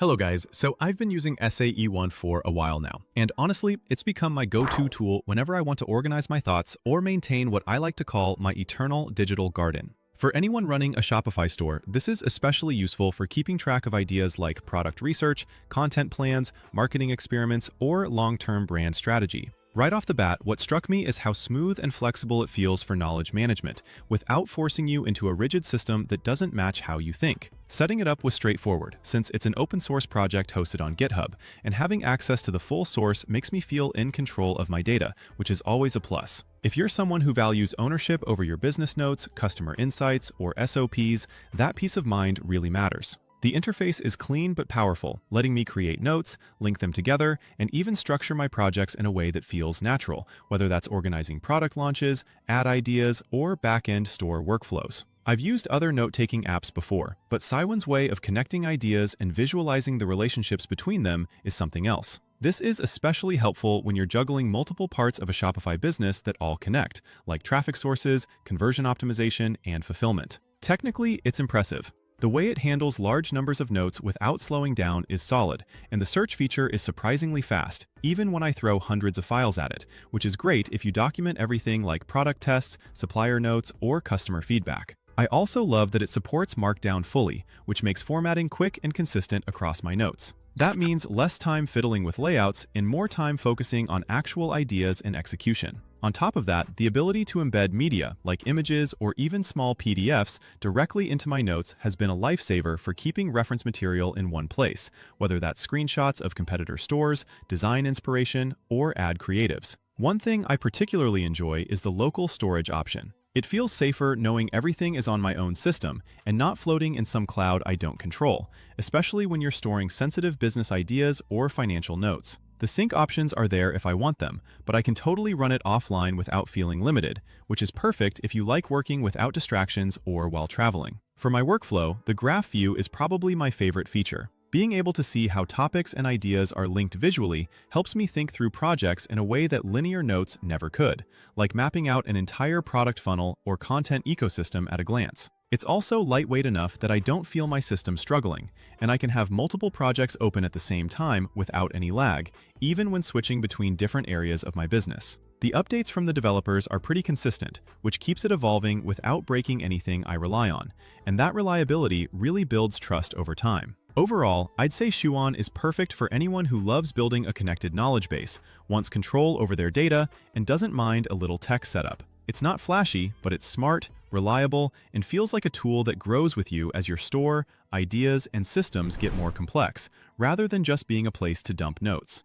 Hello guys, so I've been using SiYuan for a while now, and honestly, it's become my go-to tool whenever I want to organize my thoughts or maintain what I like to call my eternal digital garden. For anyone running a Shopify store, this is especially useful for keeping track of ideas like product research, content plans, marketing experiments, or long-term brand strategy. Right off the bat, what struck me is how smooth and flexible it feels for knowledge management, without forcing you into a rigid system that doesn't match how you think. Setting it up was straightforward, since it's an open source project hosted on GitHub, and having access to the full source makes me feel in control of my data, which is always a plus. If you're someone who values ownership over your business notes, customer insights, or SOPs, that peace of mind really matters. The interface is clean but powerful, letting me create notes, link them together, and even structure my projects in a way that feels natural, whether that's organizing product launches, ad ideas, or back-end store workflows. I've used other note-taking apps before, but SiYuan's way of connecting ideas and visualizing the relationships between them is something else. This is especially helpful when you're juggling multiple parts of a Shopify business that all connect, like traffic sources, conversion optimization, and fulfillment. Technically, it's impressive. The way it handles large numbers of notes without slowing down is solid, and the search feature is surprisingly fast, even when I throw hundreds of files at it, which is great if you document everything like product tests, supplier notes, or customer feedback. I also love that it supports Markdown fully, which makes formatting quick and consistent across my notes. That means less time fiddling with layouts and more time focusing on actual ideas and execution. On top of that, the ability to embed media, like images or even small PDFs, directly into my notes has been a lifesaver for keeping reference material in one place, whether that's screenshots of competitor stores, design inspiration, or ad creatives. One thing I particularly enjoy is the local storage option. It feels safer knowing everything is on my own system and not floating in some cloud I don't control, especially when you're storing sensitive business ideas or financial notes. The sync options are there if I want them, but I can totally run it offline without feeling limited, which is perfect if you like working without distractions or while traveling. For my workflow, the graph view is probably my favorite feature. Being able to see how topics and ideas are linked visually helps me think through projects in a way that linear notes never could, like mapping out an entire product funnel or content ecosystem at a glance. It's also lightweight enough that I don't feel my system struggling, and I can have multiple projects open at the same time without any lag, even when switching between different areas of my business. The updates from the developers are pretty consistent, which keeps it evolving without breaking anything I rely on, and that reliability really builds trust over time. Overall, I'd say SiYuan is perfect for anyone who loves building a connected knowledge base, wants control over their data, and doesn't mind a little tech setup. It's not flashy, but it's smart, reliable, and feels like a tool that grows with you as your store, ideas, and systems get more complex, rather than just being a place to dump notes.